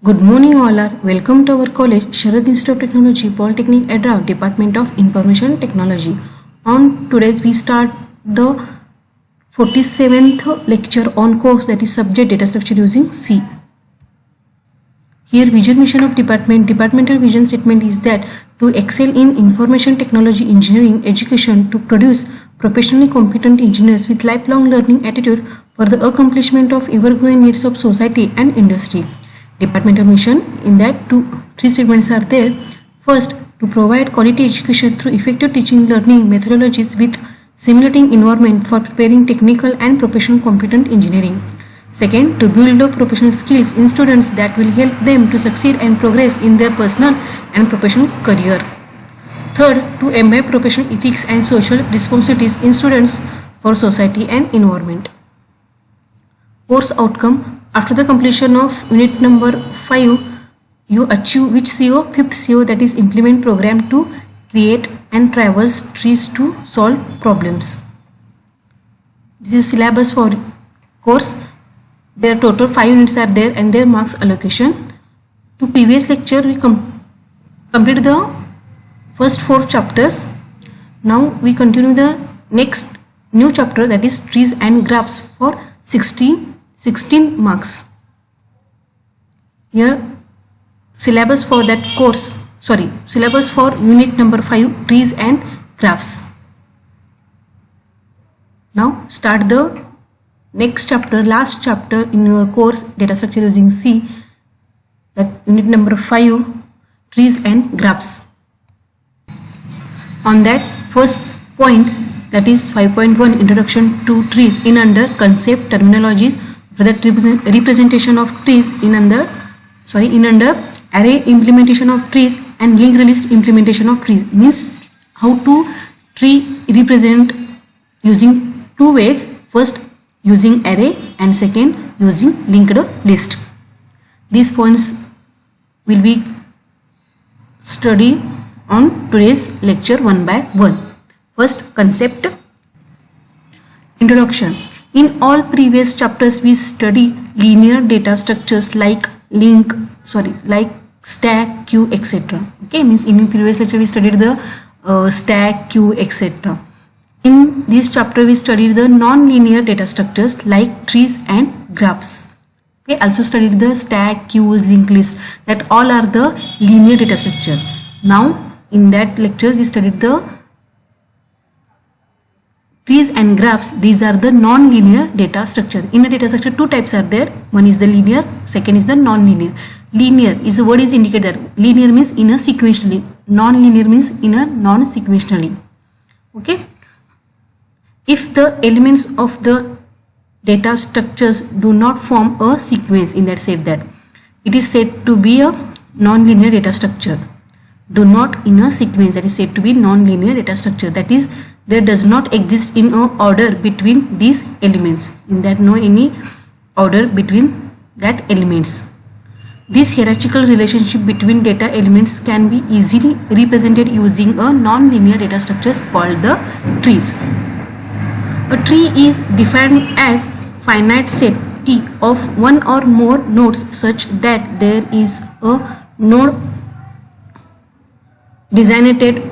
Good morning all are. Welcome to our college, Sharad Institute of Technology, Polytechnic Adra, Department of Information Technology. On today's we start the 47th lecture on course that is subject data structure using C. Here vision mission of departmental vision statement is that to excel in information technology engineering education, to produce professionally competent engineers with lifelong learning attitude for the accomplishment of ever-growing needs of society and industry. Departmental mission, in that three statements are there. First, to provide quality education through effective teaching learning methodologies with simulating environment for preparing technical and professional competent engineering. Second, to build up professional skills in students that will help them to succeed and progress in their personal and professional career. Third, to embed professional ethics and social responsibilities in students for society and environment. Course outcome: after the completion of unit number 5, you achieve which CO? Fifth CO, that is implement program to create and traverse trees to solve problems. This is syllabus for course. Their total 5 units are there and their marks allocation. To previous lecture we completed the first 4 chapters. Now we continue the next new chapter, that is trees and graphs, for 16 marks. Here syllabus for that course, syllabus for unit number 5, trees and graphs. Now start the next chapter, last chapter in your course, data structure using C, that unit number 5, trees and graphs. On that first point, that is 5.1, introduction to trees, in under concept terminologies, for that representation of trees in under array implementation of trees and linked list implementation of trees, means how to tree represent using 2 ways. First using array and second using linked list. These points will be studied on today's lecture one by one. First, concept introduction. In all previous chapters we study linear data structures like stack, queue, etc. Okay, means in previous lecture we studied the stack, queue, etc. In this chapter we studied the non-linear data structures like trees and graphs. Okay, also studied the stack, queues, linked list, that all are the linear data structure. Now in that lecture we studied the trees and graphs. These are the non-linear data structure. In a data structure 2 types are there. One is the linear, second is the non-linear. Linear is the word is indicated that linear means in a sequentially, non-linear means in a non-sequentially. Okay. If the elements of the data structures do not form a sequence, in that said that it is said to be a non-linear data structure. Do not in a sequence, that is said to be non-linear data structure. That is, there does not exist in a order between these elements, in that no any order between that elements. This hierarchical relationship between data elements can be easily represented using a non-linear data structures called the trees. A tree is defined as finite set T of one or more nodes such that there is a node designated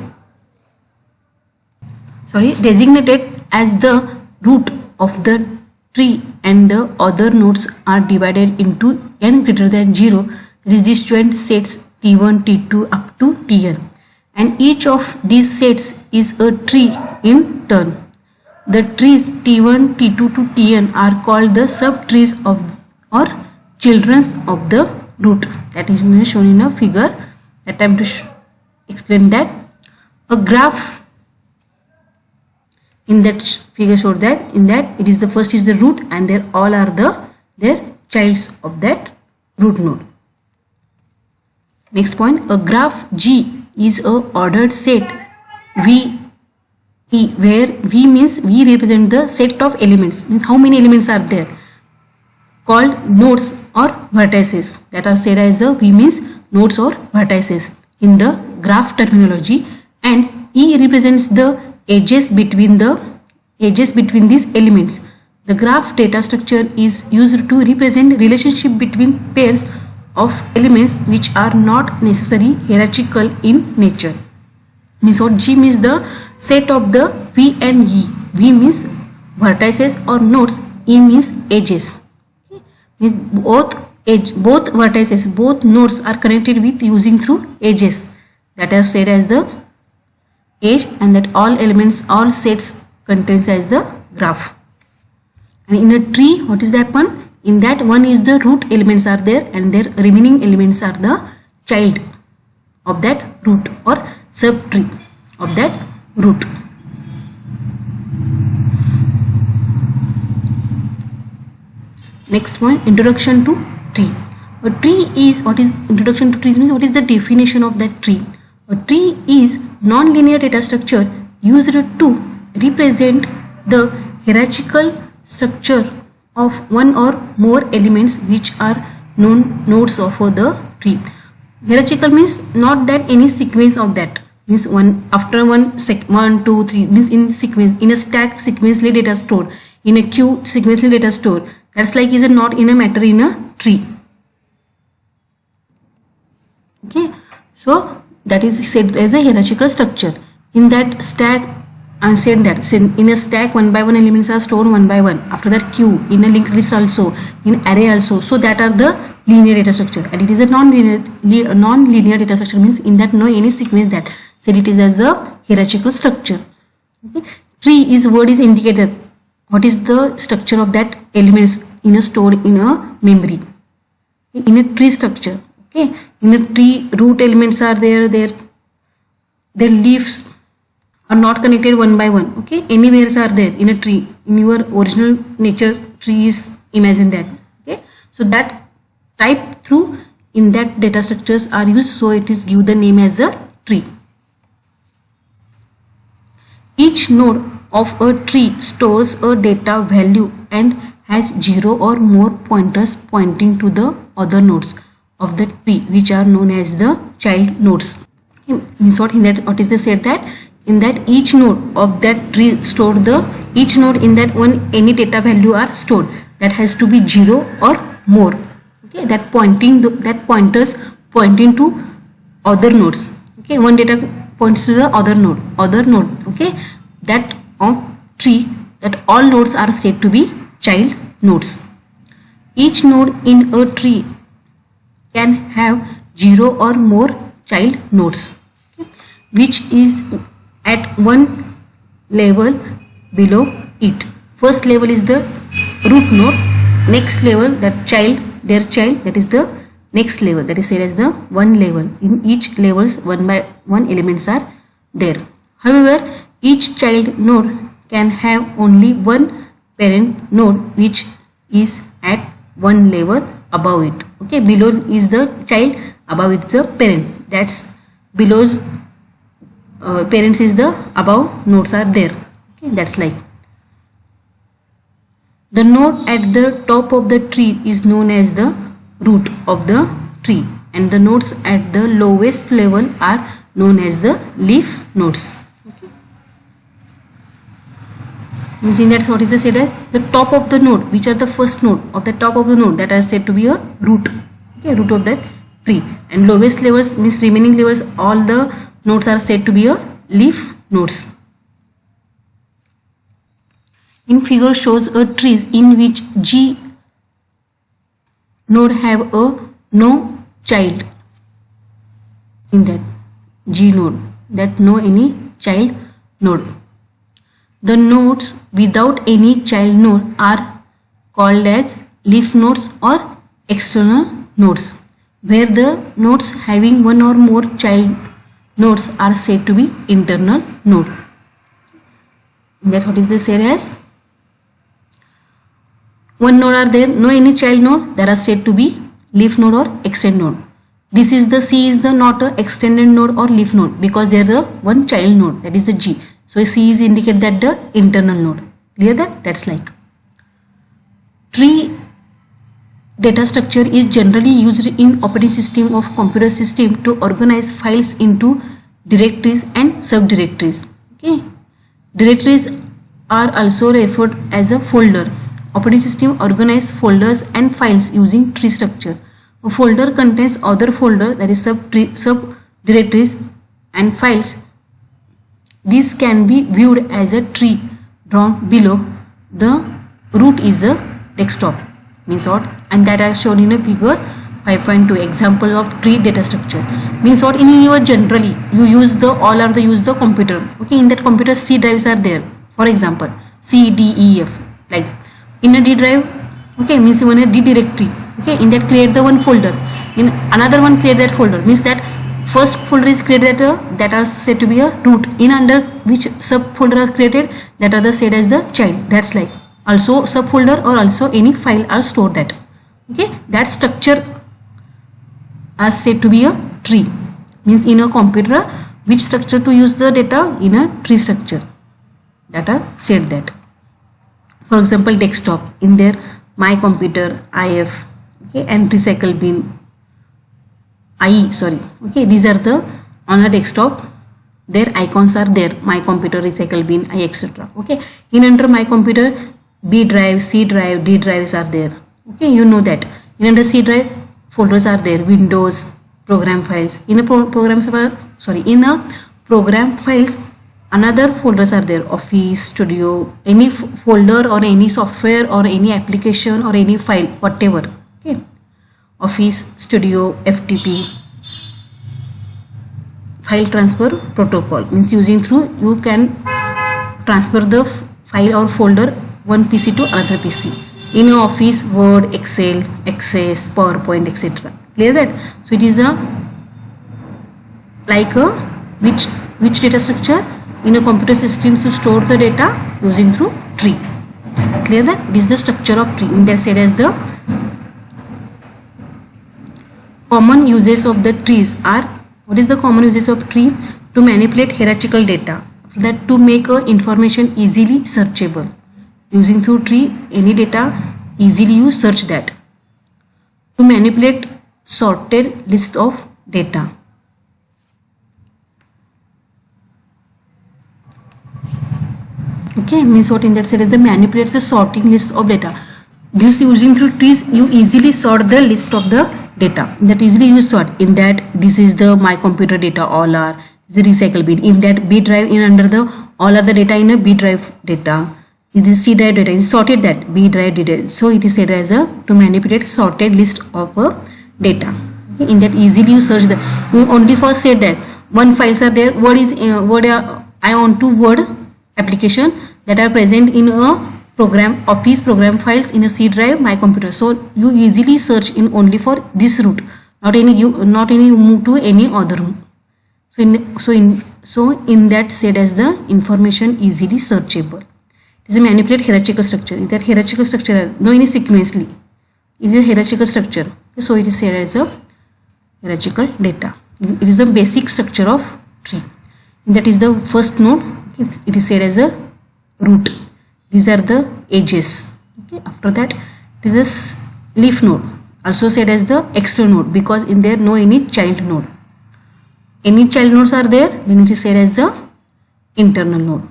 as the root of the tree, and the other nodes are divided into n greater than 0. That is disjoint sets T1, T2 up to Tn, and each of these sets is a tree in turn. The trees T1, T2 to Tn are called the subtrees of or children of the root. That is shown in a figure. That I am to explain that. A graph in that figure showed that in that it is the first is the root and they all are their childs of that root node. Next point, a graph G is a ordered set V E, where V means V represent the set of elements, means how many elements are there, called nodes or vertices, that are said as the V means nodes or vertices in the graph terminology, and E represents the edges between these elements. The graph data structure is used to represent relationship between pairs of elements which are not necessarily hierarchical in nature. Means what? G means the set of the V and E. V means vertices or nodes. E means edges. Okay. Means both vertices, both nodes are connected with using through edges. That are said as the edge, and that all elements, all sets contains as the graph. And in a tree, what is that one? In that one is the root elements are there, and their remaining elements are the child of that root or subtree of that root. Next one, introduction to tree. A tree is, what is introduction to trees means, what is the definition of that tree? A tree is non-linear data structure used to represent the hierarchical structure of one or more elements which are known nodes of the tree. Hierarchical means not that any sequence of that, means one after one 1 2 3 means in sequence, in a stack sequentially data stored, in a queue sequentially data stored. That's like is a not in a matter in a tree. Okay, so that is said as a hierarchical structure. In that stack, I said that in a stack one by one elements are stored one by one. After that queue, in a linked list also, in array also. So that are the linear data structure, and it is a non-linear data structure means in that no any sequence that said it is as a hierarchical structure. Okay. Tree is word is indicated what is the structure of that elements in a stored in a memory. In a tree structure, okay, in a tree root elements are there, their leaves are not connected one by one. Okay, anywhere are there in a tree. In your original nature trees, imagine that. Okay, so that type through in that data structures are used, so it is give the name as a tree. Each node of a tree stores a data value and has 0 or more pointers pointing to the other nodes of the tree, which are known as the child nodes. Means what in that? What is the said that in that each node of that tree stored the each node in that one any data value are stored that has to be 0 or more. Okay, that pointing that pointers pointing to other nodes. Okay, one data points to the other node. Okay, that of tree that all nodes are said to be child nodes. Each node in a tree can have 0 or more child nodes, okay, which is at one level below it. First level is the root node, next level that child, their child, that is the next level, that is said as the one level. In each levels one by one elements are there. However, each child node can have only one parent node which is at one level above it. Okay, below is the child, above it's the parent. That's below's parents is the above nodes are there. Okay, that's like the node at the top of the tree is known as the root of the tree, and the nodes at the lowest level are known as the leaf nodes. Okay. Means in that what is the said that the top of the node, which are the first node of the top of the node, that are said to be a root. Okay, root of that tree, and lowest levels means remaining levels all the nodes are said to be a leaf nodes. In figure shows a trees in which G node have a no child in that G node, that no any child node. The nodes without any child node are called as leaf nodes or external nodes, where the nodes having one or more child nodes are said to be internal node. That what is the said as one node are there, no any child node, that are said to be leaf node or extended node. This is the C is the not a extended node or leaf node because they are the one child node, that is the G. So C is indicate that the internal node. Clear that? That's like tree data structure is generally used in operating system of computer system to organize files into directories and subdirectories. Okay, directories are also referred as a folder. Operating system organize folders and files using tree structure. A folder contains other folder, that is sub directories and files. This can be viewed as a tree drawn below. The root is a desktop, means what, and that are shown in a figure 5.2, example of tree data structure. Means what, in your generally you use the use the computer. Okay, in that computer C drives are there. For example, C, D, E, F. Like in a D drive, okay, means you want a D directory. Okay, in that create the one folder. In another one create that folder. Means that first folder is created that are said to be a root. In under which subfolder are created, that are the said as the child. That's like also subfolder or also any file are stored that. Okay, that structure are said to be a tree. Means in a computer which structure to use the data, in a tree structure, that are said that. For example, desktop, in there my computer, IF, okay, and recycle bin, IE, sorry, okay, these are the on a desktop, their icons are there, my computer, recycle bin, I, etc. Okay, in under my computer, B drive, C drive, D drives are there. Okay, you know that. In under C drive, folders are there, Windows, program files. In a program files, another folders are there, Office, Studio, any folder or any software or any application or any file, whatever. Okay, Office, Studio, FTP, file transfer protocol, means using through you can transfer the file or folder one PC to another PC. In your Office, Word, Excel, Access, PowerPoint, etc. Clear that? So it is a like a which data structure in a computer system to store the data using through tree. Clear that? This is the structure of tree. In that said as the common uses of the trees are, what is the common uses of tree? To manipulate hierarchical data. After that, to make information easily searchable. Using through tree, any data easily you search that. To manipulate sorted list of data. Okay, means what in that set is the manipulates the sorting list of data. This using through trees, you easily sort the list of the data. That easily you sort. In that, this is the my computer data, all are the recycle bin. In that B drive, in under the all are the data in a B drive data. This is C drive data is sorted that B drive data. So it is said as a to manipulate sorted list of data. Okay, in that easily you search the, you only for said that one files are there. Word is word I want to Word application that are present in a program, Office program files in a C drive, my computer. So you easily search in only for this route, not any move to any other room. So in that said as the information easily searchable. It is a manipulate hierarchical structure. That hierarchical structure, no any sequentially, it is a hierarchical structure. So it is said as a hierarchical data. It is a basic structure of tree. That is the first node. It is said as a root. These are the edges. Okay. After that, it is a leaf node, also said as the external node, because in there no any child node. Any child nodes are there, then it is said as the internal node.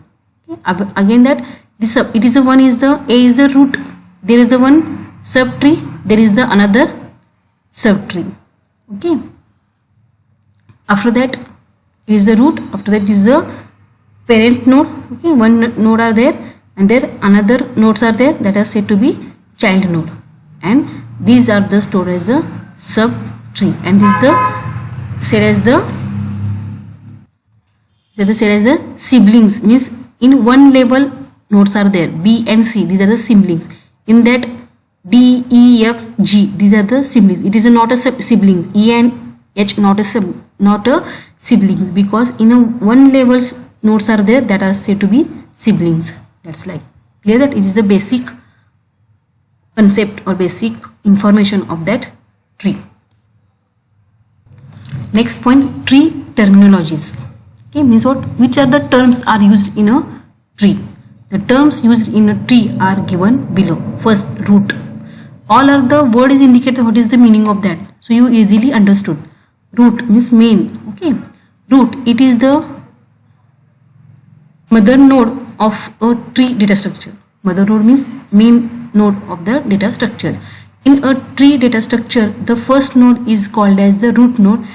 Okay. Again that this it is the one is the A is the root. There is the one subtree. There is the another subtree. Okay. After that it is the root. After that is the parent node. Okay. One node are there, and there another nodes are there that are said to be child node, and these are the stored as the subtree, and this is the said as the siblings, means in one level nodes are there, B and C, these are the siblings. In that D, E, F, G, these are the siblings. It is not a siblings. E and H not a siblings, because in a one levels nodes are there that are said to be siblings. That's like clear that it is the basic concept or basic information of that tree. Next point, tree terminologies. Okay, means what? Which are the terms are used in a tree? The terms used in a tree are given below. First, root. All are the word is indicated what is the meaning of that. So you easily understood. Root means main. Okay, root. It is the mother node of a tree data structure. Mother node means main node of the data structure. In a tree data structure, the first node is called as the root node.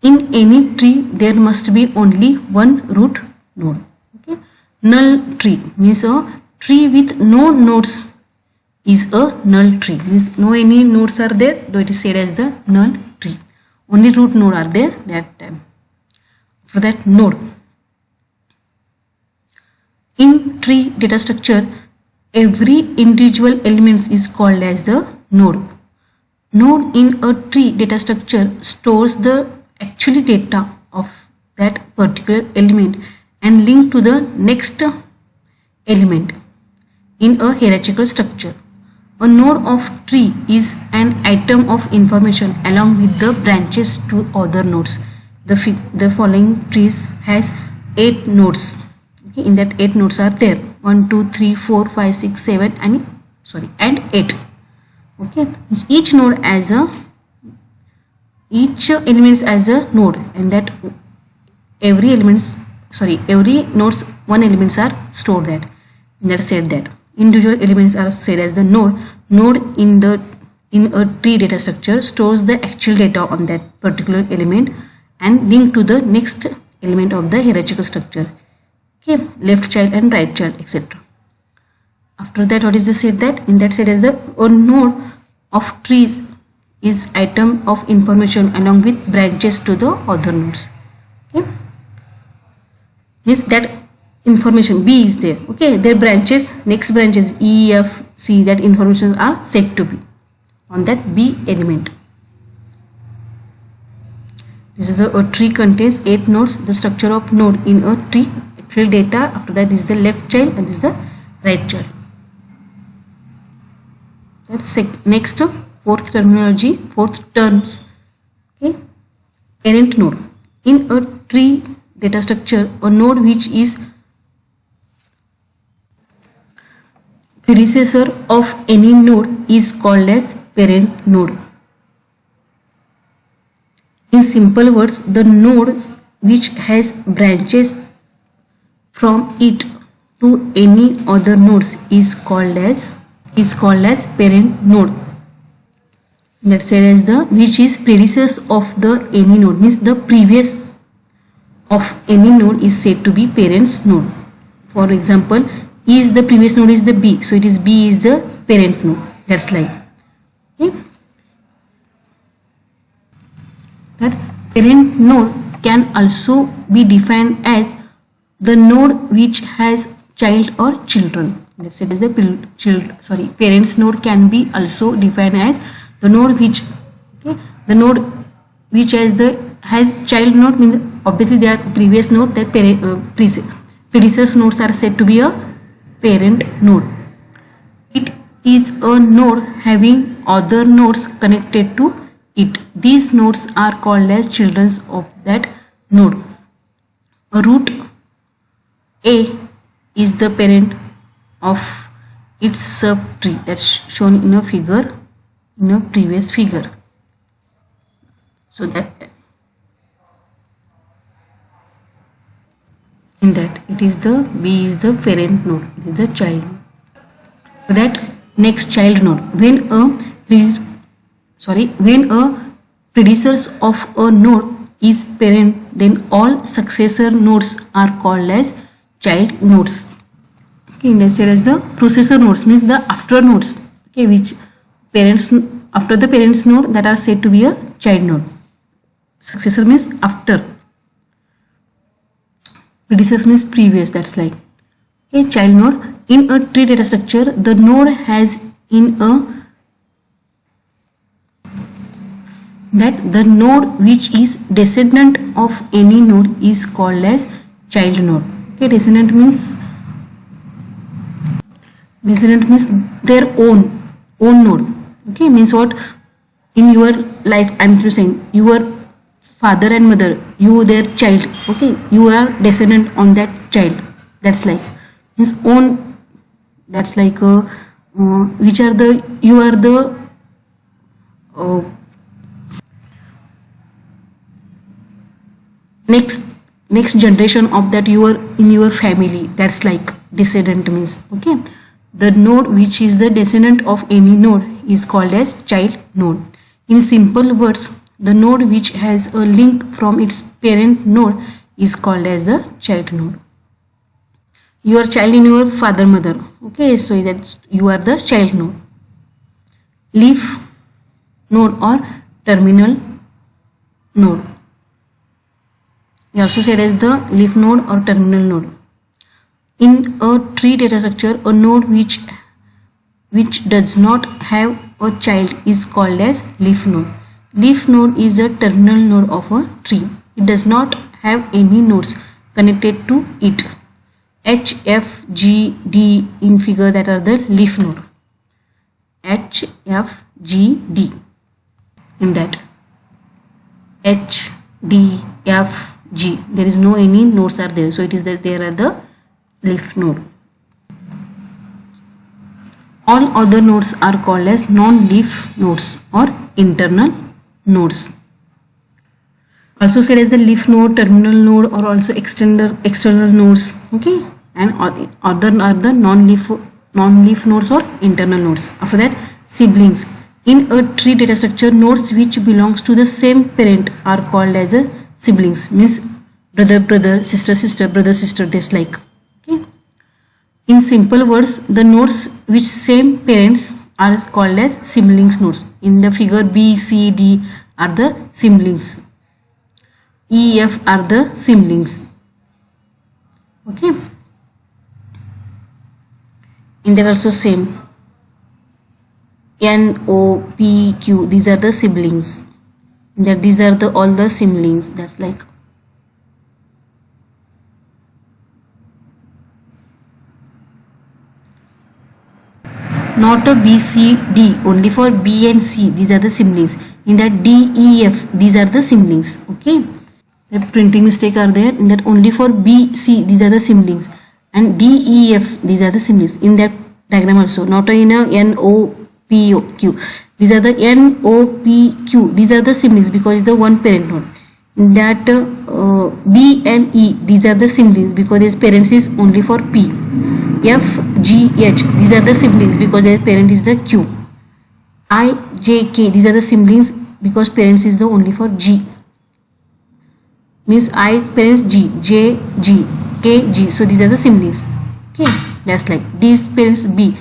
In any tree, there must be only one root node. Okay. Null tree means a tree with no nodes is a null tree. Means no any nodes are there, though it is said as the null tree. Only root node are there that time. For that node. In tree data structure, every individual element is called as the node. Node in a tree data structure stores the actual data of that particular element and link to the next element in a hierarchical structure. A node of tree is an item of information along with the branches to other nodes. The following trees has 8 nodes. Okay, in that 8 nodes are there 1, 2, 3, 4, 5, 6, 7 and 8. Okay, each node as a each elements as a node, and that every nodes one elements are stored that. That said that individual elements are said as the node. Node in a tree data structure stores the actual data on that particular element and link to the next element of the hierarchical structure. Okay, left child and right child, etc. After that, what is the said that? In that said as the a node of trees is item of information along with branches to the other nodes. Okay, means that information B is there. Okay, their branches, next branches E, F, C, that information are said to be on that B element. This is a tree contains 8 nodes. The structure of node in a tree, actual data. After that is the left child and this is the right child. That's next fourth terminology, fourth terms. Okay, parent node in a tree data structure, a node which is predecessor of any node is called as parent node. In simple words, the node which has branches from it to any other nodes is called as parent node. Let's say as the which is predecessor of the any node, means the previous of any node is said to be parent's node. For example, is the previous node is the B, so it is B is the parent node. That's like okay. That parent node can also be defined as the node which has child or children. Let's say it is the parent's node can be also defined as the node which has child node, means obviously they are previous node, that predecessor nodes are said to be a parent node. It is a node having other nodes connected to it. These nodes are called as children of that node. A root A is the parent of its subtree, that's shown in a figure, in a previous figure. So that in that it is the B is the parent node, it is the child node. So that next child node, when a predecessor of a node is parent, then all successor nodes are called as child nodes. Okay, in that sense as the processor nodes, means the after nodes, okay, which parents after the parents node, that are said to be a child node. Successor means after, predecessor means previous, that's like okay, child node. In a tree data structure, the node has the node which is descendant of any node is called as child node. Okay, descendant means their own node. Okay, means what in your life I'm just saying, your father and mother, you their child, okay, you are descendant on that child. That's like means own, that's like which are the, you are the next generation of that you are in your family. That's like descendant means okay. The node which is the descendant of any node is called as child node. In simple words, the node which has a link from its parent node is called as the child node. Your child in your father mother, okay, so that you are the child node. Leaf node or terminal node. We also said as the leaf node or terminal node. In a tree data structure, a node which does not have a child is called as leaf node. Leaf node is a terminal node of a tree. It does not have any nodes connected to it. H, F, G, D in figure that are the leaf node. H, F, G, D in that. H, D, F, G. There is no any nodes are there. So it is that there are the leaf node. All other nodes are called as non-leaf nodes or internal nodes. Also said as the leaf node, terminal node, or also external nodes. Okay, and other are the non-leaf nodes or internal nodes. After that, siblings. In a tree data structure, nodes which belongs to the same parent are called as a siblings. Means brother, sister, brother, sister, this like. Okay. In simple words, the nodes which same parents are called as siblings nodes. In the figure, B, C, D are the siblings. E, F are the siblings. Okay. In there also same. N, O, P, Q, these are the siblings. That these are the all the siblings. That's like. Not a B, C, D, only for B and C, these are the siblings. In that D, E, F, these are the siblings. Okay. The printing mistake are there. In that only for B, C, these are the siblings. And D, E, F, these are the siblings. In that diagram also, not in a N, O, P, O, Q. These are the N, O, P, Q. These are the siblings because it's the one parent node. In that B and E, these are the siblings because its parents is only for P. F, G, H, these are the siblings because their parent is the Q. I, J, K, these are the siblings because parents is the only for G. Means I parents G, J, G, K, G. So these are the siblings. Okay, that's like these parents B.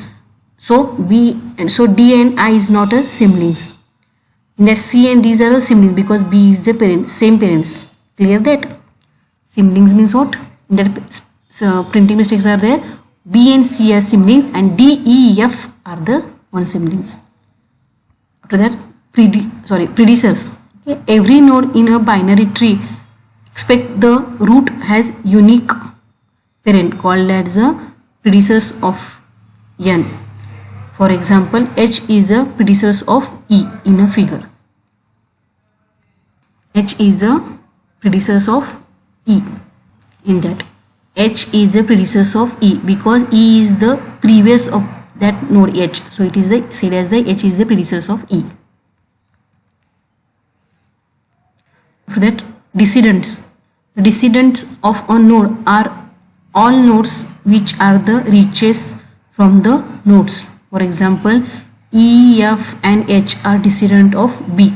So B and so D and I is not a siblings. In that C and D's are the siblings because B is the parent, same parents. Clear that? Siblings means what? In that printing mistakes are there. B and C are siblings and D, E, F are the one siblings. After that, predecessors. Okay. Every node in a binary tree expect the root has unique parent called as a predecessor of N. For example, H is a predecessor of E in a figure. H is a predecessor of E in that. H is the predecessor of E because E is the previous of that node H. So it is the said as the H is the predecessor of E. For that, descendants. The descendants of a node are all nodes which are the reaches from the nodes. For example, E, F and H are descendant of B.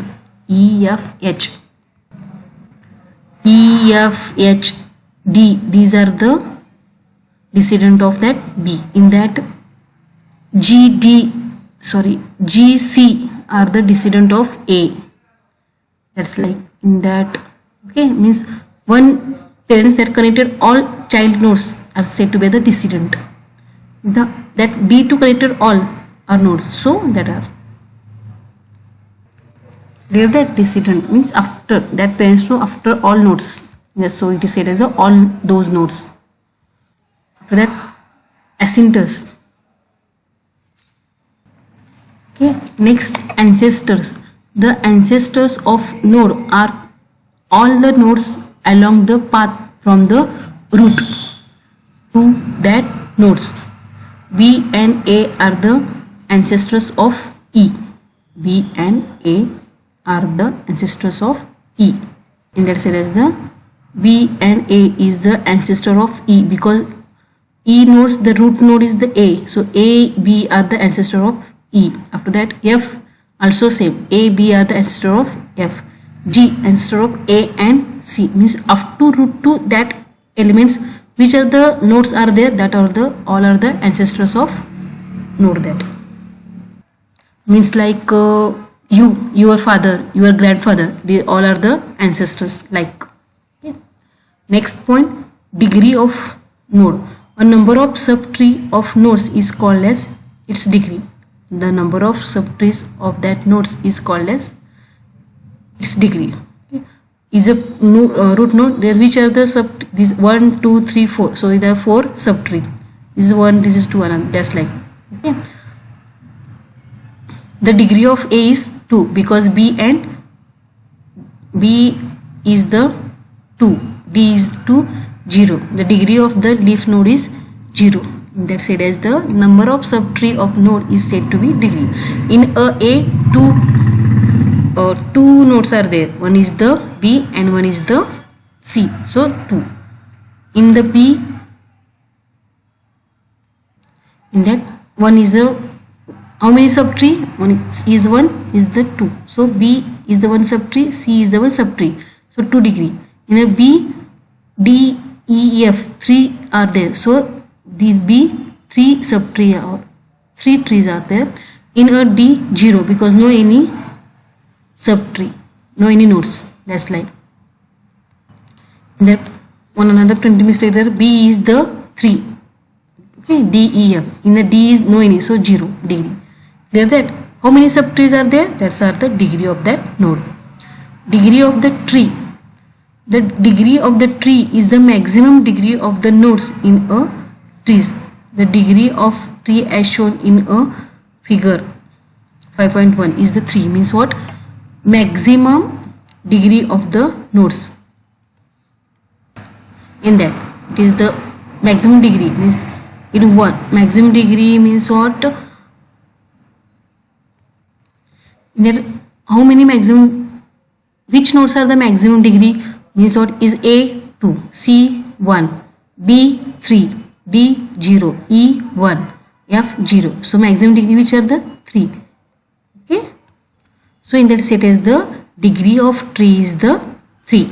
E, F, H. E, F, H, D. These are the descendant of that B. In that G, C are the descendant of A. That's like in that. Okay, means one parents that connected all child nodes are said to be the descendant. That B2 connected all are nodes, so that are clear. That descendant means after that parents, so after all nodes. Yes, so it is said as all those nodes. After that, ancestors. Okay, next ancestors. The ancestors of node are all the nodes along the path from the root to that nodes. B and A are the ancestors of E. B and A are the ancestors of E. In that said as the B and A is the ancestor of E because E nodes, the root node is the A. So A, B are the ancestor of E. After that F also same. A, B are the ancestor of F. G ancestor of A and C, means up to root 2 that elements which are the nodes are there, that are the all are the ancestors of node. That means like you, your father, your grandfather, they all are the ancestors like. Okay. Next point, degree of node. A number of subtree of nodes is called as its degree. The number of subtrees of that nodes is called as its degree. Okay. Is a root node there, which are the sub, this 1 2 3 4, so there are 4 subtree. This is 1, this is 2, and that's like. Okay. The degree of A is 2 because B is the 2, D is 2, 0. The degree of the leaf node is 0. That's said as the number of subtree of node is said to be degree. In A, two nodes are there. One is the B and one is the C. So 2. In the B, in that one is the, how many subtree? One is 1 is the 2. So B is the one subtree, C is the one subtree. So 2 degree. In a B, D, E, F 3 are there. So these B 3 subtree or 3 trees are there. In a D 0 because no any subtree, no any nodes. That's like that. One another printing mistake there. B is the 3. Okay, D, E, F. In the D is no any, so 0 degree. Clear that? How many subtrees are there? That's are the degree of that node. Degree of the tree. The degree of the tree is the maximum degree of the nodes in a trees. The degree of tree as shown in a figure 5.1 is the 3, means what? Maximum degree of the nodes. In that it is the maximum degree, means it 1. Maximum degree means what? There how many maximum, which nodes are the maximum degree? Means what is A 2, C 1, B 3, D 0, E 1, F 0. So maximum degree which are the 3. Okay. So in that set is the degree of tree is the 3.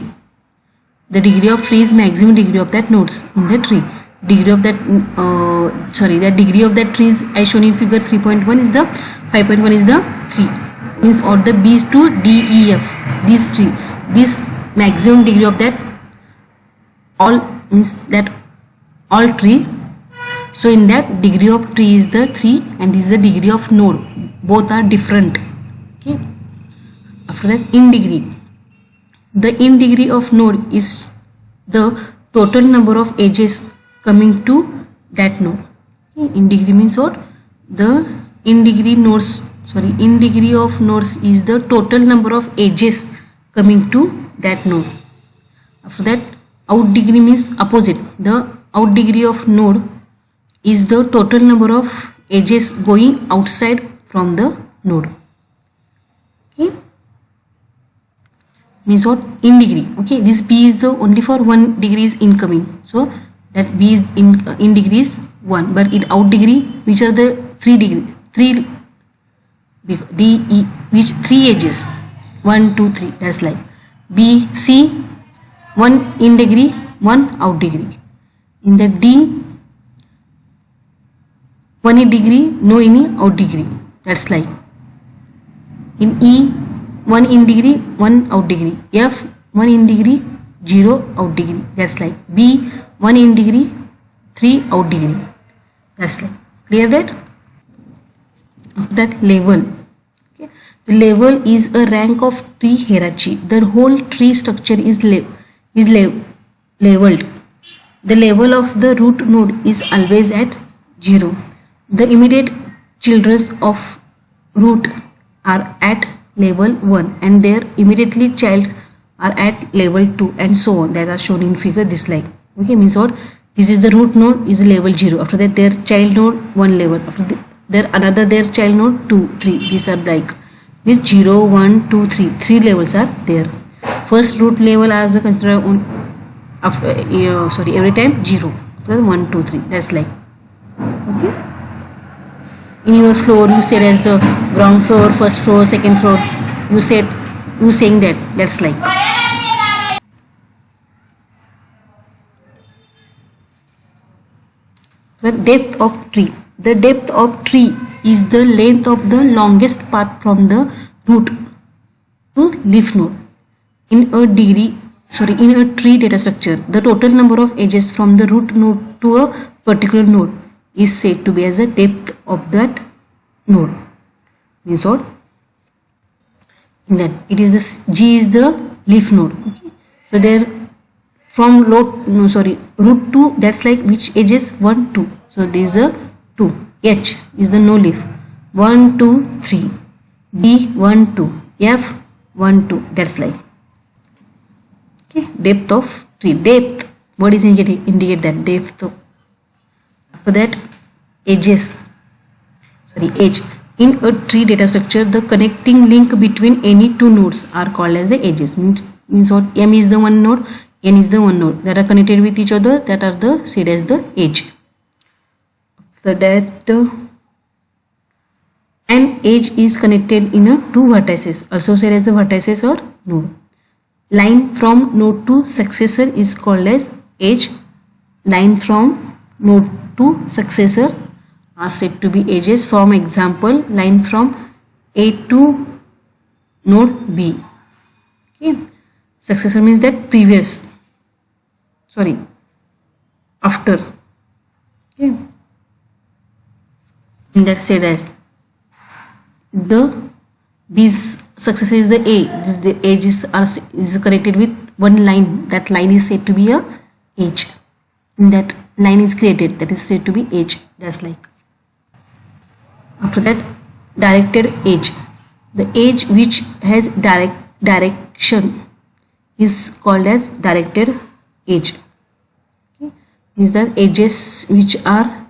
The degree of tree is maximum degree of that nodes in the tree. Degree of that the degree of that tree is as shown in figure 3.1 is the 5.1 is the 3. Means or the B is 2, D, E, F. These 3. This maximum degree of that all means that all tree. So in that degree of tree is the 3 and this is the degree of node. Both are different. Okay. After that, in degree. The in degree of node is the total number of edges coming to that node. Okay. In degree means what? The in degree nodes, in degree of nodes is the total number of edges coming to that node. After that, out degree means opposite. The out degree of node is the total number of edges going outside from the node. Okay. Means what? In degree. Okay. This B is the only for 1 degree is incoming. So that B is in degree is 1. But in out degree, which are the 3 degree? 3 D, E, which 3 edges? 1, 2, 3. That's like B, C, 1 in degree, 1 out degree. In the D, 1 in degree, no any out degree. That's like in E, 1 in degree, 1 out degree. F, 1 in degree, 0 out degree. That's like B, 1 in degree, 3 out degree. That's like clear that? That level. Okay. The level is a rank of tree hierarchy. The whole tree structure is leveled. The level of the root node is always at 0. The immediate children of root are at level 1 and their immediately child are at level 2 and so on. That are shown in figure this like. Okay, means what? This is the root node is level 0. After that their child node 1 level. After their another their child node 2, 3. These are like this 0, 1, 2, 3. 3 levels are there. First root level as a consider on after every time 0. 1 2 3, that's like. Okay, in your floor you said as the ground floor, first floor, second floor, you saying that, that's like. The depth of tree. The depth of tree is the length of the longest path from the root to leaf node. In a tree data structure, the total number of edges from the root node to a particular node is said to be as the depth of that node. Means what? In that it is this G is the leaf node. Okay. So there from root to, that's like which edges? 1 2. So there is a 2. H is the no leaf. 1 2 3. D 1 2. F 1 2. That's like. Okay, depth of tree. Depth. What is indicate that depth? After that, edges. Edge. In a tree data structure, the connecting link between any two nodes are called as the edges. Means what? M is the one node, N is the one node that are connected with each other, that are the said as the edge. So that an edge is connected in a two vertices, also said as the vertices or node. Line from node to successor is called as edge. Line from node to successor are said to be edges. From example, line from A to node B. Okay. Successor means that previous. After. Okay. In that said as the B's successor is the A. The edges is connected with one line. That line is said to be a edge. In that line is created, that is said to be edge. That's like. After that, directed edge. The edge which has direction is called as directed edge. Okay. Is the edges which are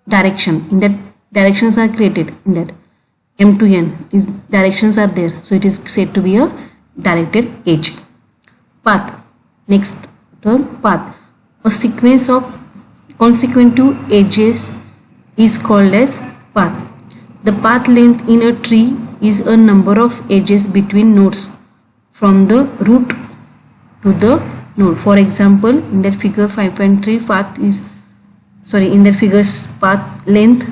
direction. In that directions are created. In that M to N is directions are there. So it is said to be a directed edge. Path. Next term, path. A sequence of consecutive edges is called as path. The path length in a tree is a number of edges between nodes from the root to the node. For example, in that figure 5.3, path is in the figure's path length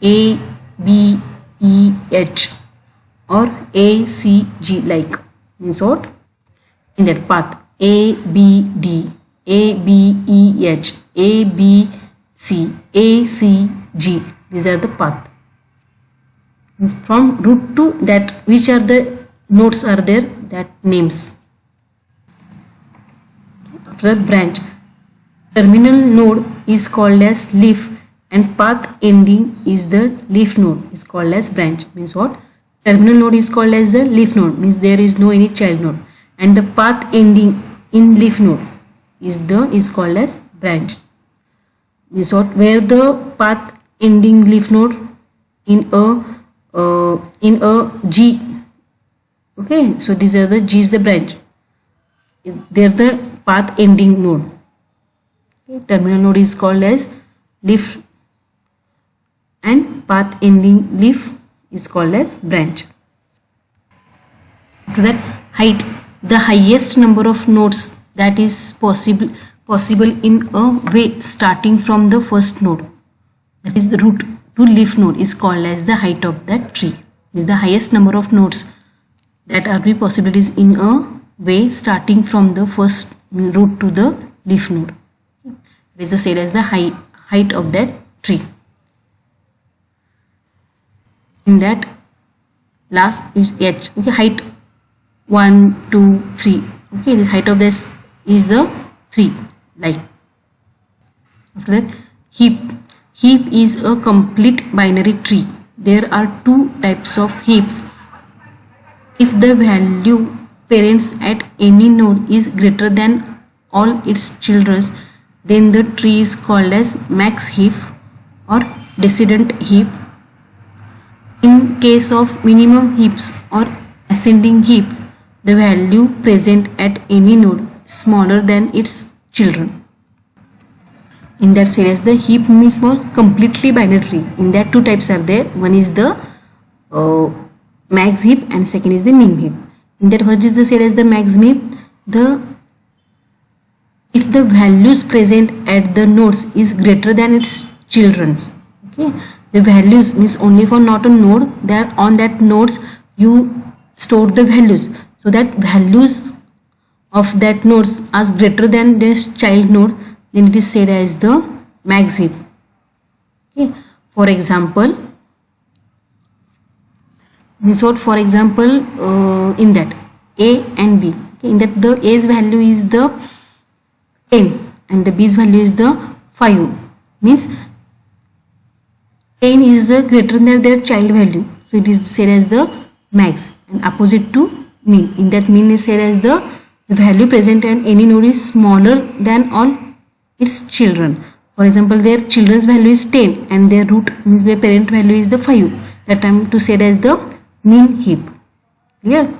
A, B, E, H or A, C, G like. Means what? In that path A, B, D, A, B, E, H, A, B, C, A, C, G. These are the path. From root to that, which are the nodes are there, that names. After a branch, terminal node is called as leaf and path ending is the leaf node is called as branch. Means what? Terminal node is called as the leaf node, means there is no any child node, and the path ending in leaf node is called as branch. Means what? Where the path ending leaf node in a G. Okay, so these are the G is the branch. They are the path ending node. Okay, terminal node is called as leaf and path ending leaf is called as branch. To that, height. The highest number of nodes that is possible in a way starting from the first node, that is the root to leaf node, is called as the height of that tree. Is the highest number of nodes that are possibilities in a way starting from the first root to the leaf node. It is said as the height of that tree. In that last is H. Okay, height 1, 2, 3. Okay, this height of this is the 3 like. After that, heap. Heap is a complete binary tree. There are two types of heaps. If the value parents at any node is greater than all its children, then the tree is called as max heap or descendant heap. In case of minimum heaps or ascending heap, the value present at any node is smaller than its children. In that series, the heap means more completely binary tree. In that two types are there. One is the max heap and second is the min heap. In that what is the series the max heap? If the values present at the nodes is greater than its children's. Okay, the values means only for not a node, that on that nodes you store the values, so that values of that nodes are greater than this child node, then it is said as the max heap. Okay, for example, this what for example in that A and B. Okay, in that the A's value is the 10 and the B's value is the 5, means 10 is the greater than their child value, so it is said as the max, and opposite to min. In that min is said as the value present at any node is smaller than all its children. For example, their children's value is 10 and their root means their parent value is the 5. That time to said as the min heap. Clear?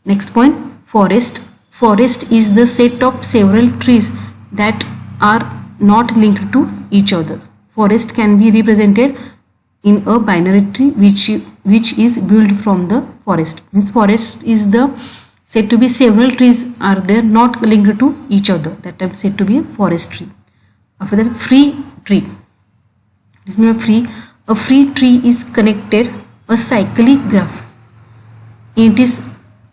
Next point, forest. Forest is the set of several trees that are not linked to each other. Forest can be represented in a binary tree which is built from the forest. Means forest is the said to be several trees are there not linked to each other. That time said to be a forest tree. After that, free tree. This means a free tree is connected a cyclic graph. It is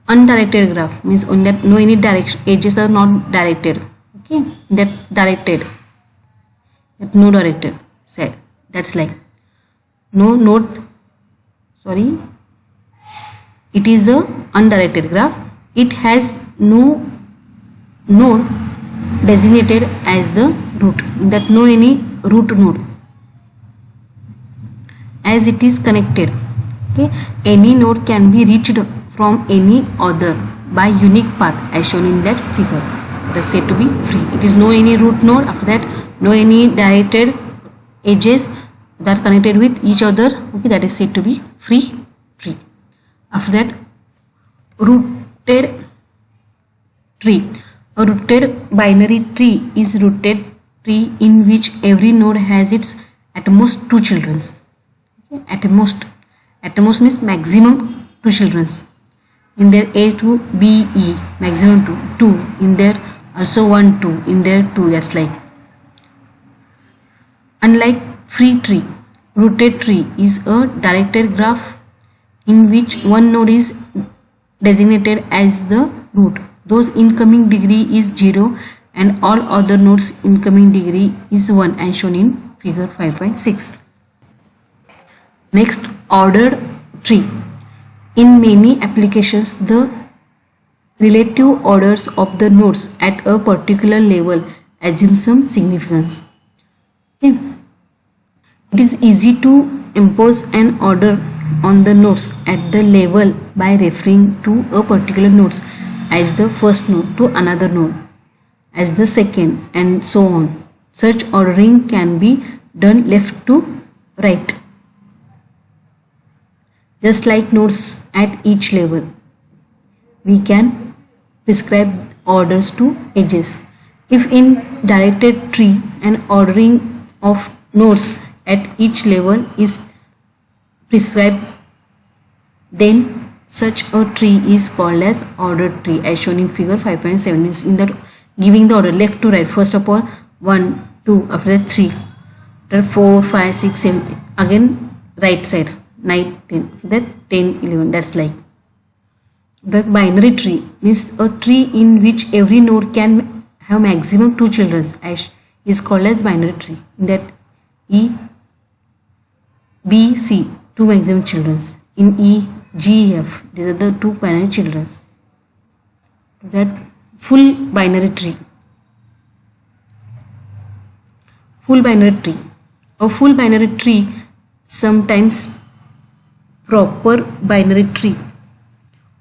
undirected graph, means on that no any direction, edges are not directed. Okay, that directed, that no directed side, that's like no node, sorry, it is a undirected graph. It has no node designated as the root, in that no any root node, as it is connected. Okay, any node can be reached from any other by unique path as shown in that figure. That is said to be free. It is no any root node. After that, no any directed edges that are connected with each other. Okay, that is said to be free tree. After that, rooted tree. A rooted binary tree is rooted tree in which every node has its at most two children. Okay, at most means maximum two children. In there A to B E, maximum 2, in there also 1 2, in there 2, that's like. Unlike free tree, rooted tree is a directed graph in which one node is designated as the root. Those incoming degree is 0 and all other nodes incoming degree is 1 and shown in figure 5.6. Next, ordered tree. In many applications, the relative orders of the nodes at a particular level assume some significance. Okay. It is easy to impose an order on the nodes at the level by referring to a particular nodes as the first node, to another node as the second, and so on. Such ordering can be done left to right, just like nodes at each level. We can prescribe orders to edges. If in directed tree an ordering of nodes at each level is prescribed, then such a tree is called as ordered tree as shown in figure 5.7. Means in that giving the order left to right, first of all 1 2, after that 3, after 4 5 6 7, again right side 9 10, that 10 11, that's like. The binary tree means a tree in which every node can have maximum 2 children is called as binary tree. In that E B C 2 maximum children, in E G F these are the 2 binary children. That full binary tree. Full binary tree. A full binary tree, sometimes proper binary tree,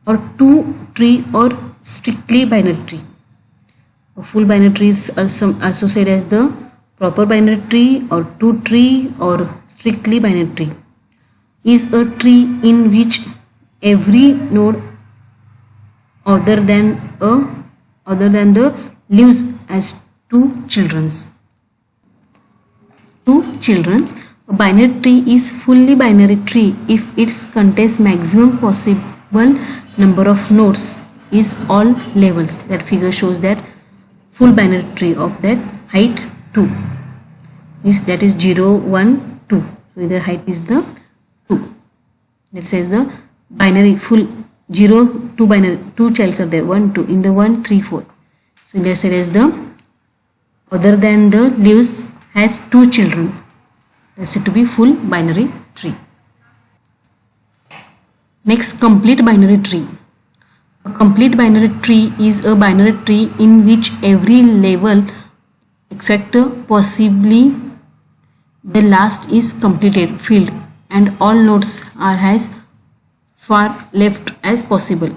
or 2 tree, or strictly binary tree. A full binary tree is also associated as the proper binary tree, or 2 tree, or strictly binary tree. Is a tree in which every node other than the lives as 2 children. 2 children. A binary tree is fully binary tree if it contains maximum possible number of nodes is all levels. That figure shows that full binary tree of that height 2 is, that is 0 1 2. So the height is the 2. That says the binary full 0 2 binary, 2 childs are there, 1 2, in the 1 3 4. So in that side is the other than the leaves has 2 children. That's said to be full binary tree. Next, complete binary tree. A complete binary tree is a binary tree in which every level except possibly the last is completed, filled, and all nodes are as far left as possible.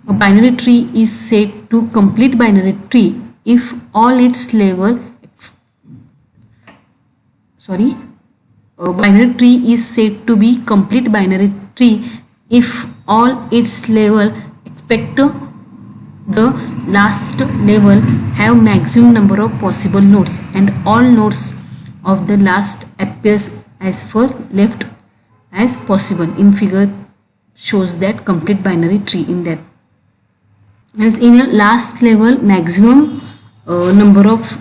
A binary tree is said to complete binary tree if all its level a binary tree is said to be complete binary tree if all its level except the last level have maximum number of possible nodes and all nodes of the last appears as far left as possible. In figure shows that complete binary tree in that. As in a last level maximum number of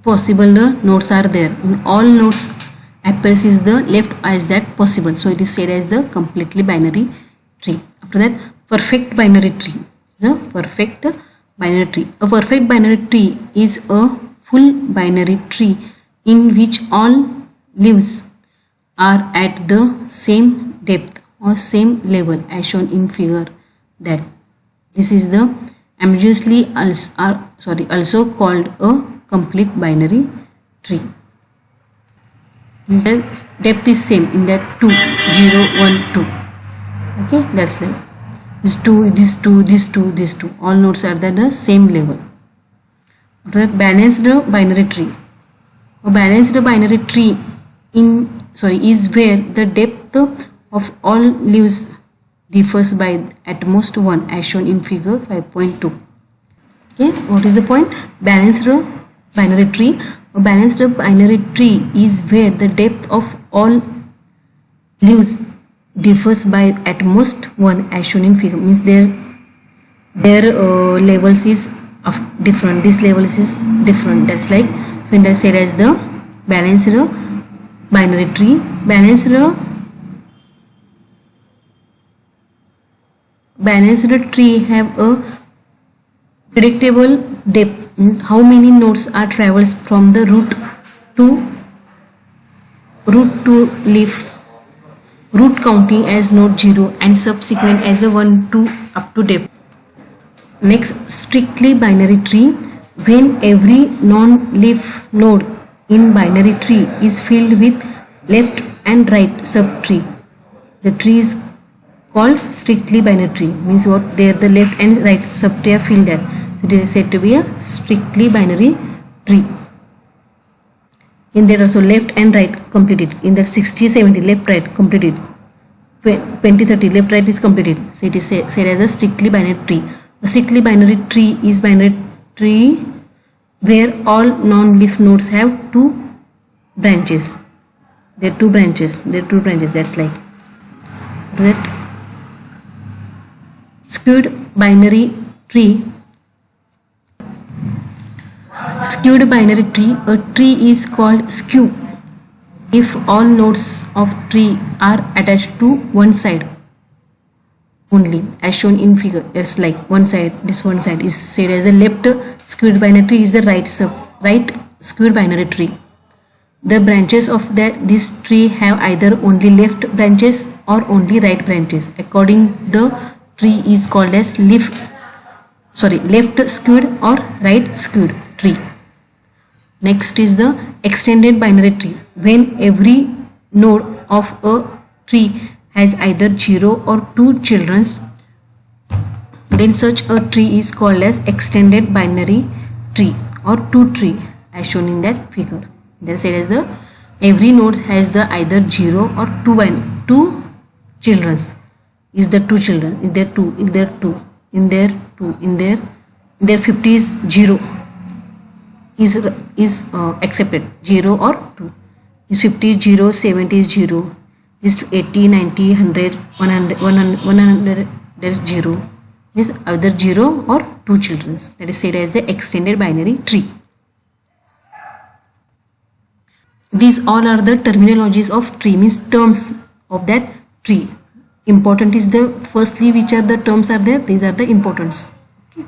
possible nodes are there. In all nodes appears is the left as that possible. So it is said as the completely binary tree. After that, perfect binary tree. The perfect binary tree. A perfect binary tree is a full binary tree in which all leaves are at the same depth or same level as shown in figure. That this is the ambiguously also called a complete binary tree. The depth is same in that 2 0 1 2. Okay, that's like this 2 this 2 this 2 this 2, all nodes are at the same level. Balanced binary tree. A balanced binary tree is where the depth of all leaves differs by at most 1 as shown in figure 5.2. Okay, what is the point? Balanced binary tree. A balanced binary tree is where the depth of all leaves differs by at most 1 as shown in figure, means their levels is different, this level is different. That's like when I said as the balanced binary tree. Balanced tree have a predictable depth, means how many nodes are travels from the root to leaf, root counting as node 0 and subsequent as a 1 2 up to depth. Next, strictly binary tree. When every non-leaf node in binary tree is filled with left and right subtree, the tree is called strictly binary tree. Means what? There the left and right subtree are filled there. So it is said to be a strictly binary tree. In there also left and right completed. In that 60 70 left right completed. 20 30 left right is completed. So it is said as a strictly binary tree. A strictly binary tree is binary tree where all non-leaf nodes have 2 branches. There are 2 branches. That's like that. Skewed binary tree. Skewed binary tree. A tree is called skew if all nodes of tree are attached to one side only, as shown in figure. It's like one side, this one side is said as a left skewed binary tree is the right skewed binary tree. The branches of this tree have either only left branches or only right branches. According the tree is called as left skewed or right skewed tree. Next is the extended binary tree. When every node of a tree has either 0 or 2 children, then such a tree is called as extended binary tree or 2 tree, as shown in that figure. They said as the every node has the either 0 or 2 children. Is the 2 children? Is there 2? Is there 2? In there 2? In there 50 is 0. is accepted, 0 or 2. Is 50 is 0, 70 is 0, is 80, 90, 100, 100, 100 there is 0, is either 0 or 2 children. That is said as the extended binary tree. These all are the terminologies of tree, means terms of that tree. Important is the firstly which are the terms are there, these are the importance. Okay.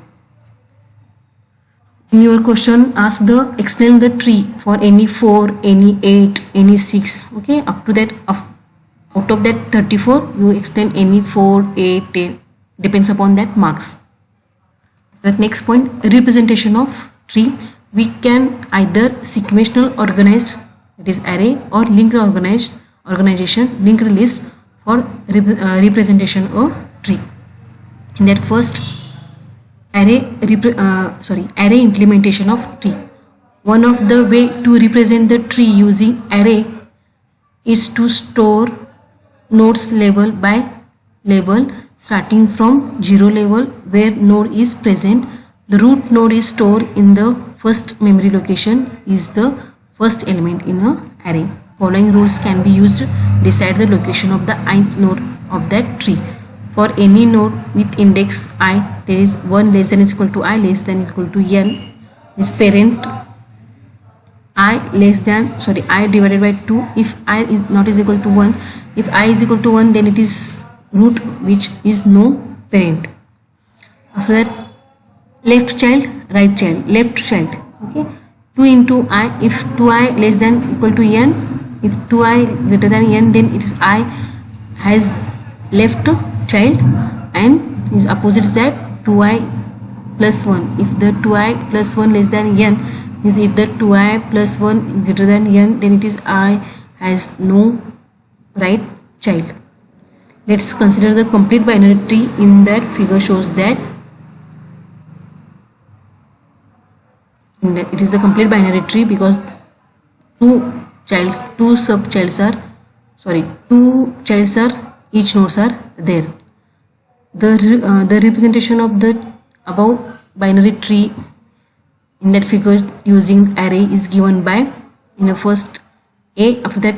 In your question ask the explain the tree for any 4, any 8, any 6. Okay, up to that, out of that 34 you explain any 4, 8, 10, depends upon that marks. The next point, representation of tree. We can either sequential organized, it is array, or linked organization, linked list for representation of tree. In that first array implementation of tree. One of the way to represent the tree using array is to store nodes level by level, starting from 0 level where node is present. The root node is stored in the first memory location, is the first element in a array. Following rules can be used to decide the location of the ith node of that tree. For any node with index I, there is 1 less than is equal to I less than equal to n, is parent I divided by 2. If I is not is equal to 1, if I is equal to 1, then it is root which is no parent. After that, left child, right child, left child. Okay, 2 into I. If 2I less than equal to n, if 2I greater than n, then it is I has left child, and his opposite is that 2I plus 1. If the 2I plus 1 less than n, is if the 2I plus 1 is greater than n, then it is I has no right child. Let's consider the complete binary tree. In that figure shows that it is a complete binary tree because two childs are each nodes are there. The representation of the above binary tree in that figure using array is given by, in the first A, after that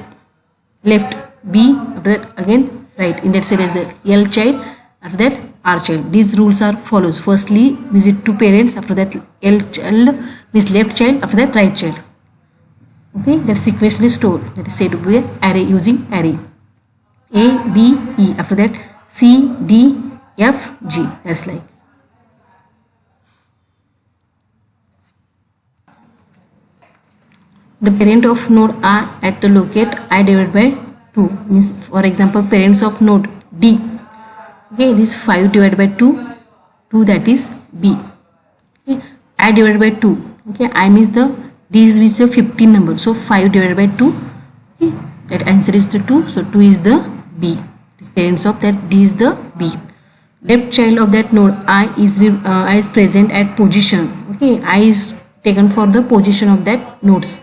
left B, after that again right. In that cell is the L child, after that R child. These rules are follows. Firstly visit two parents, after that L child means left child, after that right child. Okay, that sequentially stored, that is said to be an array using array. A, B, E, after that C, D, F, G. That's like. The parent of node R at the locate I divided by 2, means for example parents of node D. Okay, it is 5 divided by 2, that is B. Okay, I divided by 2. Okay, I means the D is with the 15 number, so 5 divided by 2. Okay, that answer is the 2, so 2 is the B. This parents of that D is the B. Left child of that node I is present at position. Okay, I is taken for the position of that nodes.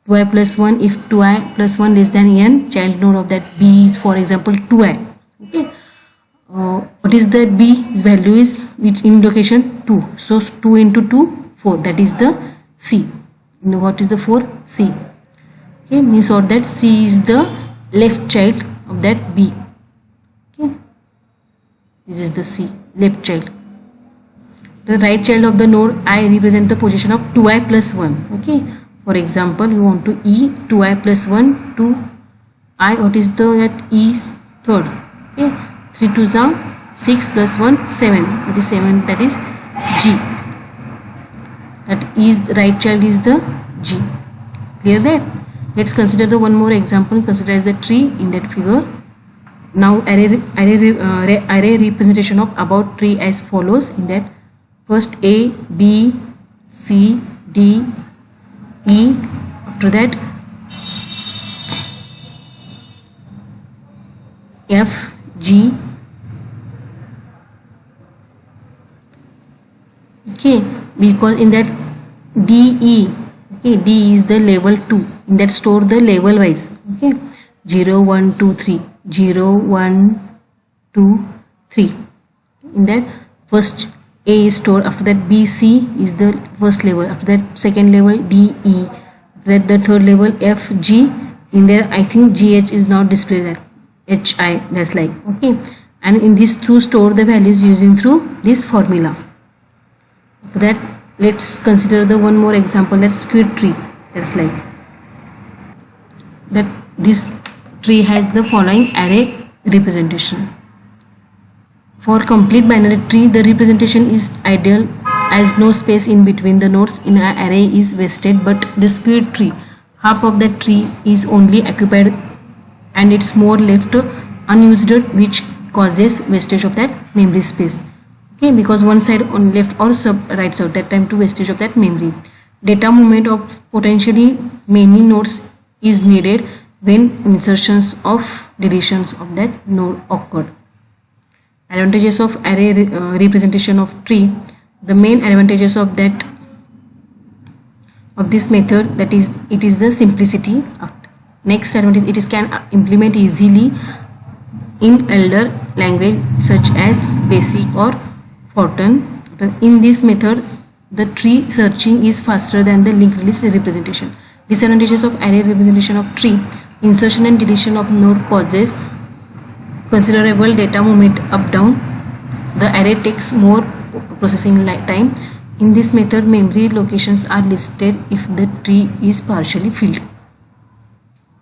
2i plus 1, if 2i plus 1 less than n, child node of that B is for example 2i. Okay, what is the B's value is which in location 2, so 2 into 2 4, that is the C. What is the 4? C. Okay, means what that C is the left child of that B. Okay, this is the C, left child. The right child of the node I represent the position of 2i plus 1. Okay, for example you want to E 2i plus 1 to I, what is the that E third. Okay, 3 2 are 6 plus 1 7, that is 7, that is G. That is right child is the G. Clear that? Let's consider the one more example. Consider as a tree in that figure. Now array representation of about tree as follows. In that first A, B, C, D, E, after that F, G. Okay, because in that D, E, okay, D is the level 2, in that store the level wise. Okay, 0 1 2 3, 0 1 2 3. In that first A is stored, after that B, C is the first level, after that second level D, E, after that the third level F, G. In there I think GH is not displayed there, HI, that's like, okay. And in this through store the values using through this formula. After that let's consider the one more example, that square tree. That's like that this tree has the following array representation. For complete binary tree, the representation is ideal as no space in between the nodes in an array is wasted, but the square tree, half of that tree is only occupied and it's more left unused, which causes wastage of that memory space. Okay, because one side on left or right side, that time to wastage of that memory. Data movement of potentially many nodes is needed when insertions of deletions of that node occurred. Advantages of array representation of tree. The main advantages of that of this method, that is, it is the simplicity. Next advantage, it is can implement easily in elder language such as BASIC or Fortran. In this method, the tree searching is faster than the linked list representation. Disadvantages of array representation of tree. Insertion and deletion of node causes considerable data movement up down. The array takes more processing time. In this method, memory locations are listed if the tree is partially filled.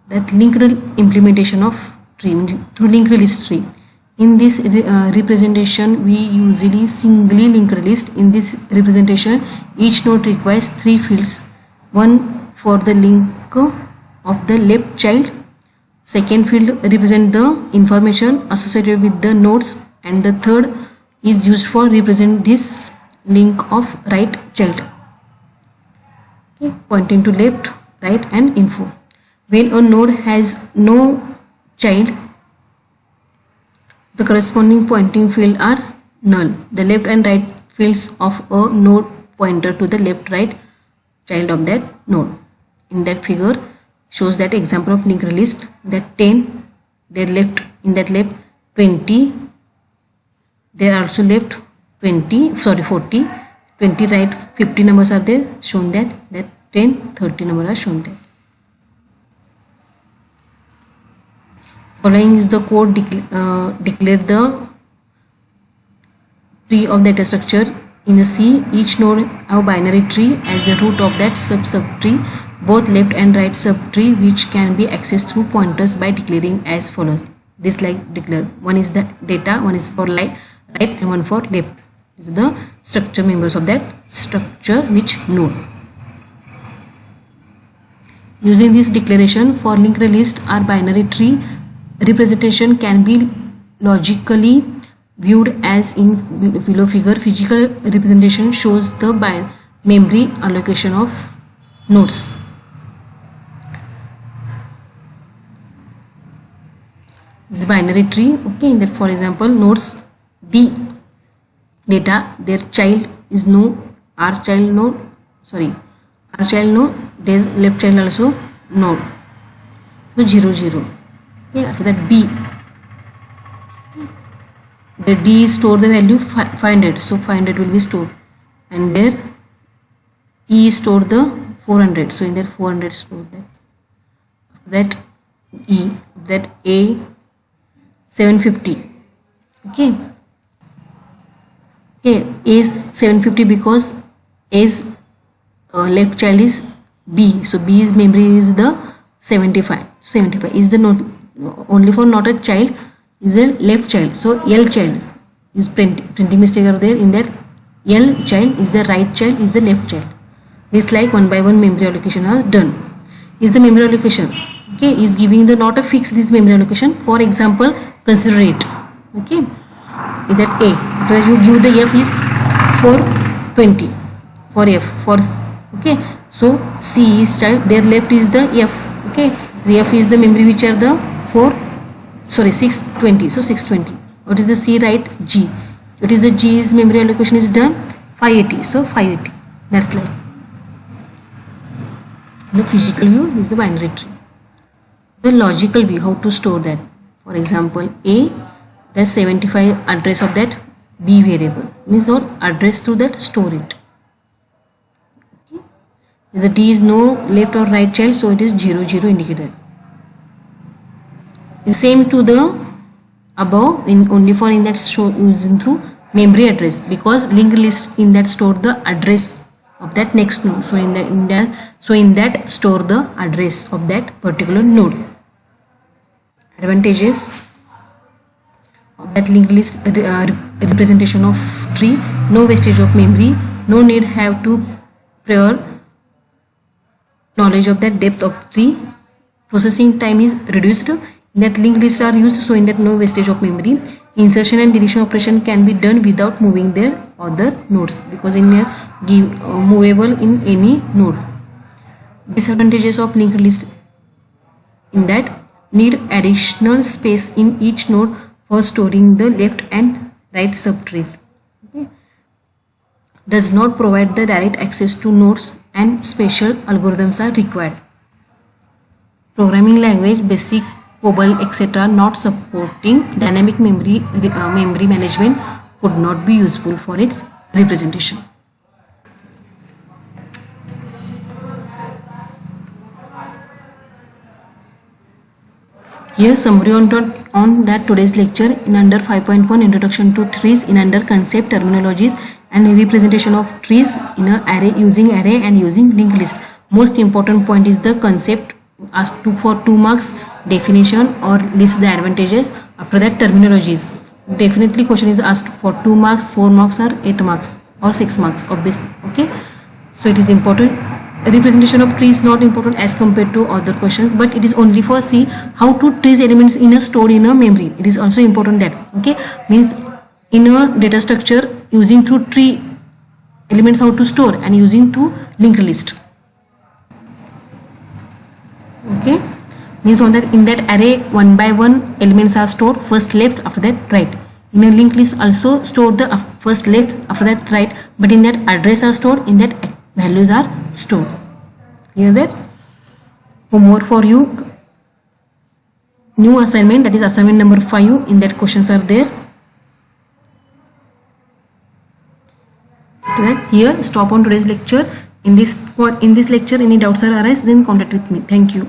That linked implementation of tree through linked list tree. In this representation, we usually singly linked list. In this representation, each node requires 3 fields. One for the link of the left child. Second field represent the information associated with the nodes, and the third is used for represent this link of right child. Okay, pointing to left, right, and info. When a node has no child, the corresponding pointing field are null. The left and right fields of a node pointer to the left, right child of that node. In that figure shows that example of linked list, that 10 they left, in that left 20, they are also left 40, 20 right, 50 numbers are there shown, that 10, 30 numbers are shown there. Following is the code declare the tree of data structure in a C. Each node have binary tree as the root of that subtree, both left and right subtree, which can be accessed through pointers by declaring as follows. This like declare, one is the data, one is for right and one for left. This is the structure members of that structure which node. Using this declaration for linked list or binary tree, representation can be logically viewed as in below figure. Physical representation shows the memory allocation of nodes. This binary tree, okay, that for example nodes D data, their child is no R child node, their left child also node, so 0 0. Okay, after that B, the D store the value 500, so 500 will be stored, and there E store the 400, so in that 400 stored there. That E, that A 750. Okay, A is 750 because A's left child is B, so B's memory is the 75. 75 is the node only for not a child, is the left child, so L child is printing mistake are there, in that L child is the right child, is the left child. This like one by one memory allocation are done. Is the memory allocation, okay, is giving the not a fix this memory allocation. For example, consider it, okay, is that A, where you give the F is 420 for F for, okay, so C is child, their left is the F, okay, the F is the memory which are the 620, so 620. What is the C right? G. What is the G's memory allocation is done 580, so 580. That's like the physical view is the binary tree. The logical view, how to store that. For example, A, the 75 address of that B variable means or address through that store it. Okay. If the D is no left or right child, so it is 0 0 indicated. The same to the above in only for in that show using through memory address, because linked list in that store the address of that next node. So in that store the address of that particular node. Advantages of that linked list representation of tree: no wastage of memory, no need have to prior knowledge of that depth of tree, processing time is reduced, that linked lists are used, so in that no wastage of memory, insertion and deletion operation can be done without moving their other nodes, because in a movable in any node. Disadvantages of linked list in that need additional space in each node for storing the left and right subtrees. Okay. Does not provide the direct access to nodes and special algorithms are required. Programming language, basic, COBOL, etc. not supporting dynamic memory management could not be useful for its representation. Here summary on that today's lecture in under 5.1 introduction to trees, in under concept, terminologies and representation of trees in a array, using array and using linked list. Most important point is the concept, asked for 2 marks, definition or list the advantages. After that terminologies, definitely question is asked for 2 marks, 4 marks or 8 marks or 6 marks obviously. Okay, so it is important. Representation of tree is not important as compared to other questions, but it is only for see how to trees elements in a stored in a memory. It is also important that, okay, means in a data structure using through tree elements how to store and using to linked list. Okay, means on that in that array 1 by 1 elements are stored, first left, after that right. In a linked list also store the first left, after that right, but in that address are stored, in that values are stored. Clear that? Homework for you, new assignment, that is assignment number 5, in that questions are there. Here stop on today's lecture. In this lecture any doubts are arise, then contact with me. Thank you.